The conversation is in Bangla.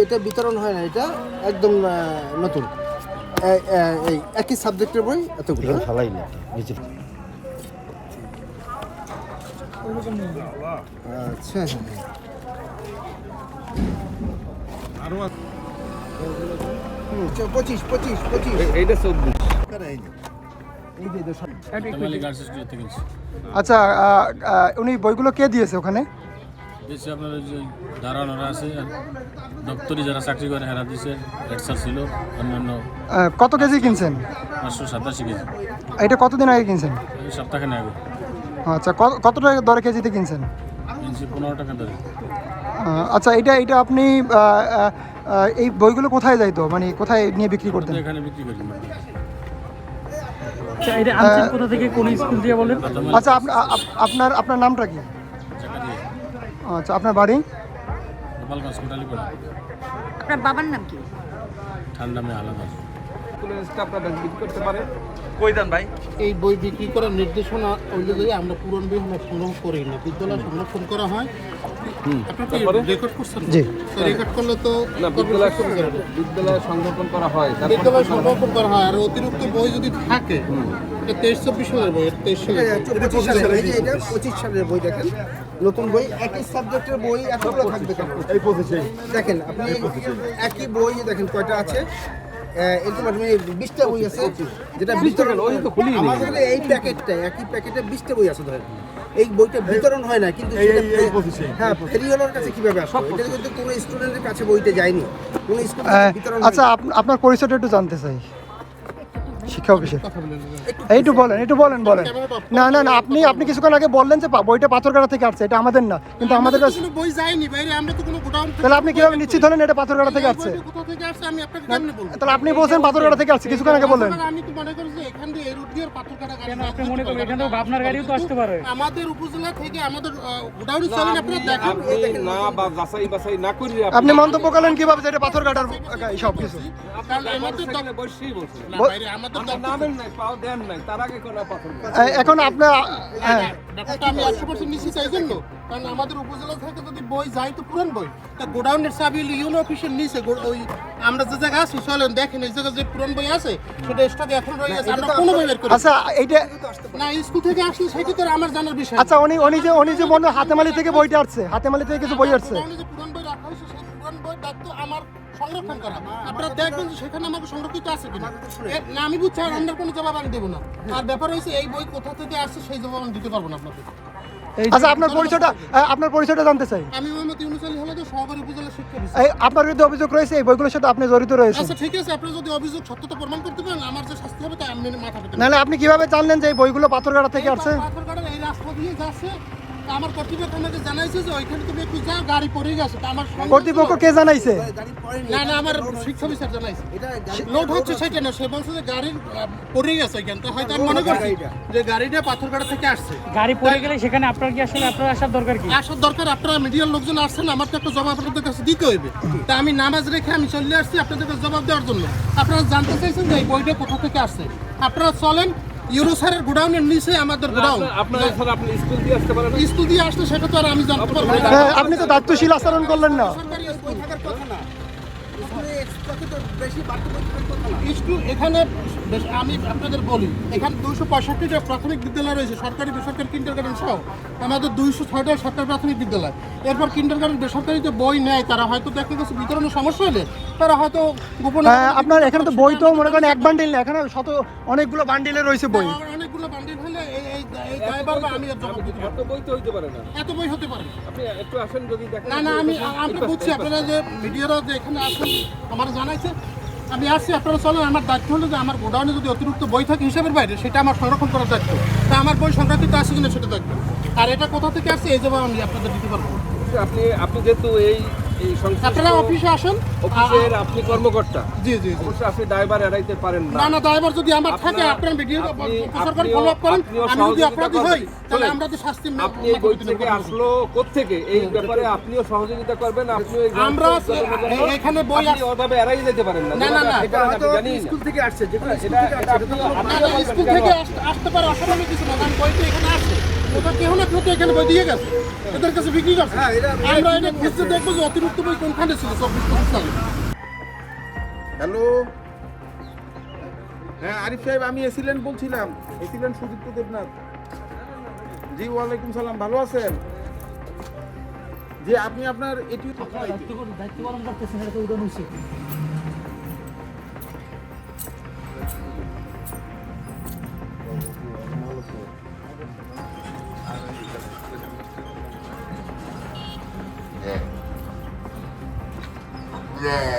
এটা বিতরণ হয় না, এটা একদম নতুন এই একই সাবজেক্টের বই এতগুলো ফালাই না নিচে। আচ্ছা আরো 25 এইটা 24। আচ্ছা, উনি বইগুলো কে দিয়েছে ওখানে? দিয়েছে আপনার ওই যে দাঁড়ানোরা আছে, দপ্তরি যারা চাকরি করে হেরা দিয়েছে, হেডসার ছিল, অন্যান্য। কত কেজি কিনছেন? 587 কেজি। এটা কতদিন আগে কিনছেন? এই সপ্তাহখানে আগে আচ্ছা, কত টাকা দরে কেজিতে কিনছেন? কিনছি 15 টাকা ধরে। আচ্ছা, এটা আপনি এই বইগুলো কোথায় যাইতো, মানে কোথায় নিয়ে বিক্রি করতেন? এখানে বিক্রি করি। এটা আনছেন কোথা থেকে, কোন স্কুল দিয়ে বলেন? আচ্ছা, আপনার নামটা কি? আচ্ছা, আপনার বাড়ি? গোপালগঞ্জ কোটালীপাড়া। আপনার বাবার নাম কি? ঠান্ডা মে আলাদা। আপনারা বিক্রি করতে পারে। এই বই বিক্রি করার নির্দেশনা অনুযায়ী আমরা পুরনো বই আমরা সংগ্রহ করি না, বিদ্যালয়ে সংরক্ষণ করা হয়। আপনারা রেকর্ড করছেন? জি। রেকর্ড করলে তো বিদ্যালয়ে সংরক্ষণ করা হয়। বিদ্যালয়ে সংরক্ষণ করা হয়। আর অতিরিক্ত বই যদি থাকে, এটা 23-24 সালের বই, এটা 23 সালের, এটা 25 সালের বই। দেখেন নতুন বই, একই সাবজেক্টের বই এতগুলো থাকবে কেন? এই 25 দেখেন আপনি একই বই দেখেন কয়টা আছে। এরকম 20টা বই আছে, যেটা বিতরণ আমাদের এই প্যাকেটটা, একই প্যাকেটে 20টা বই আছে। ধরেন এই বইটা বিতরণ হয় না, কিন্তু হ্যাঁ ফেরিওয়ালার কাছে কিভাবে আসবে? এটা কিন্তু কোনো স্টুডেন্টের কাছে বইটা যায়নি, কোনো স্কুল বিতরণ। আচ্ছা, আপনার পরিচয়টা একটু জানতে চাই, শিক্ষা অফিসে। একটু বলেন। না, আপনি কিছুক্ষণ আগে বললেন যে বইটা পাথরঘাটা থেকে আসছে, এটা আমাদের না, কিন্তু আমাদের কাছে বই যায়নি বাইরে, আমরা তো কোনো গোডাউন। তাহলে আপনি কিভাবে নিশ্চিত হলেন এটা পাথরঘাটা থেকে আসছে? কোথা থেকে আসছে আমি আপনাকে কেমনে বলবো? তাহলে আপনি বলছেন পাথরঘাটা থেকে আসছে, কিছুক্ষণ আগে বললেন। আমি তো মনে করি যে এখান দিয়ে এই রুট দিয়ে পাথরঘাটা গাড়ি। কেন আপনি মনে করেন এখান থেকে আপনার গাড়িও তো আসতে পারে? আমাদের উপজেলা থেকে আমাদের গোডাউনে চলেন, আপনারা দেখেন। না বা যাচাই না করি আপনি মন্তব্য করলেন কিভাবে যে এটা পাথরঘাটার সব কিছু? কারণ আমাদের তো বসেই বলছেন না বাইরে, আমাদের তো নামেন নাই, পাও দেন নাই, তার আগে কোন পাথর। এখন আপনার ব্যাপারটা আমি 100% নিশ্চিত এই জন্য, কারণ আমাদের উপজেলা থেকে যদি বই যায় তো পুরান বই, তা গোডাউনের চাবি ইউনো অফিসের নিচে ওই আমরা যে জায়গা আছি চলেন দেখেন, এই জায়গায় যে পুরান বই আছে সেটা স্টকে এখন রয়ে গেছে, আমরা কোনো বই বের করি আচ্ছা, এইটা না। স্কুল থেকে আসলে সেটা তো আমার জানার বিষয়। আচ্ছা, উনি যে মনে হাতেমালি থেকে বইটা আসছে, হাতেমালি থেকে কিছু বই আসছে। গোডাউনে যে পুরান বই রাখা হয়েছে, সেই পুরান বই দায়িত্ব আমার সংরক্ষণ করা। আপনারা দেখবেন যে সেখানে আমাকে সংরক্ষিত আছে কিনা। না আমি বুঝছি, আর অন্য কোনো জবাব আমি দেবো না। আর ব্যাপার হয়েছে এই বই কোথা থেকে আসছে সেই জবাব আমি দিতে পারবো না আপনাদের। আচ্ছা, আপনার পরিচয়টা জানতে চাই। আমি মোহাম্মদ ইউনুস আলী হাওলাদার, সহকারী উপজেলা শিক্ষা অফিসার। আপনার বিরুদ্ধে অভিযোগ রয়েছে এই বইগুলোর সাথে আপনি জড়িত রয়েছেন। আচ্ছা ঠিক আছে, আপনি যদি অভিযোগ সত্যতা প্রমাণ করতে পারেন, আমার যে শাস্তি হবে তা আমি মাথা পেতে। নাহলে আপনি কিভাবে জানলেন যে এই বইগুলো পাথরঘাটা থেকে আসছে? পাথরঘাটার এই রাস্তা দিয়ে যাচ্ছে, তা আমার কর্তৃপক্ষ আমাকে জানাইছে যে ওইখানে তুমি একটু যাও, গাড়ি পড়ে গেছে। তা আমার কর্তৃপক্ষ কে জানাইছে? না আমার শিক্ষা অফিসার জানাইছে। লোড হচ্ছে সেটা না, সে বলছে যে গাড়ি পড়ে গেছে ওইখানে। তো হয়তো আমি মনে করছি যে গাড়িটা পাথরঘাটা থেকে আসছে। গাড়ি পড়ে গেলে সেখানে আপনার কি আসলে আপনার আসার দরকার কি? আসার দরকার, আপনারা মিডিয়ার লোকজন আসছেন, আমার তো একটা জবাব আপনাদের কাছে দিতে হইবে। তা আমি নামাজ রেখে আমি চলে আসছি আপনাদের কাছে জবাব দেওয়ার জন্য। আপনারা জানতে চাইছেন যে এই বইটা কোথা থেকে আসছে। আপনারা চলেন ইউরো স্যারের গোডাউনের নিচে আমাদের গোডাউন। আপনারা স্যার আপনি স্কুল দিয়ে আসতে পারেন। স্কুল দিয়ে আসলে সেটা তো আর আমি জানতে পারবো না। আপনি তো দায়িত্বশীল আচরণ করলেন না। সরকারি স্কুল থাকার কথা না। স্কুল এখানে আমি আপনাদের বলি, এখানে 265টা প্রাথমিক বিদ্যালয় রয়েছে, সরকারি বেসরকারি কিন্ডারগার্টেন সহ আমাদের 206টা সরকারি প্রাথমিক বিদ্যালয়। এরপর কিন্ডারগার্টেন বেসরকারিতে বই নেয়, তারা হয়তো দেখা গেছে বিতরণের সমস্যা হলে তারা হয়তো গোপনে। আপনার এখানে তো বই তো মনে করেন এক বান্ডিল না, এখানে অনেকগুলো বান্ডিলে রয়েছে বই। অনেকগুলো বান্ডিল হলে এই ড্রাইভার বা আমি এর জবাব দিতে পারবো। এত বই তো হইতে পারে না। এত বই হতে পারে আপনি একটু আসেন যদি দেখেন। না আমি বুঝছি আপনারা যে মিডিয়ারা যে এখানে আসেন আমার জানাইছে, আমি আসছি। আপনারা চলেন, আমার দায়িত্ব হলো যে আমার গোডাউনে যদি অতিরিক্ত বই থাকে হিসাবের বাইরে, সেটা আমার সংরক্ষণ করার দায়িত্ব। তা আমার বই সংরক্ষিত আছে কিনা সেটা দেখবো। আর এটা কোথা থেকে আসছে এই জবাব আমি আপনাদের দিতে পারবো। আপনি যেহেতু এই আপনারা অফিসে আসেন, অফিসের আপনি কর্মকর্তা। জি অবশ্যই আপনি ড্রাইভার এড়াইতে পারেন না। না ড্রাইভার যদি আমার থাকে, আপনার ভিডিও সরকার ফলো আপ করেন, আমি যদি অপরাধী হই তাহলে আমরা তো শাস্তি। আপনি এই বই থেকে আসলো কোত্থেকে, এই ব্যাপারে আপনিও সহযোগিতা করবেন। আপনিও আমরা এখানে বই ওভাবে এড়াই যেতে পারেন না। না এটা আপনি জানেন স্কুল থেকে আসছে, যেটা স্কুল থেকে আসছে স্কুল থেকে আসতে পারে, অস্বাভাবিক কিছু না। কারণ বই তো এখানে আসছে, ওটা কেউ না কেউ তো এখানে বই দিয়ে গেছে, এদের কাছে বিক্রি করছে। হ্যাঁ, আমরা এটা খুঁজতে দেখবো যে অতিরিক্ত বই কোনখানে ছিল 24-25 সালে। হ্যালো, হ্যাঁ আরিফ সাহেব, আমি এসিলেন্ট বলছিলাম, এসিলেন্ট সুদীপ্ত দেবনাথ। জি ওয়ালাইকুম সালাম, ভালো আছেন? যে আপনি আপনার এটি দায়িত্ব পালন করতেছেন, এটা তো উদাহরণ উচিত। Yeah.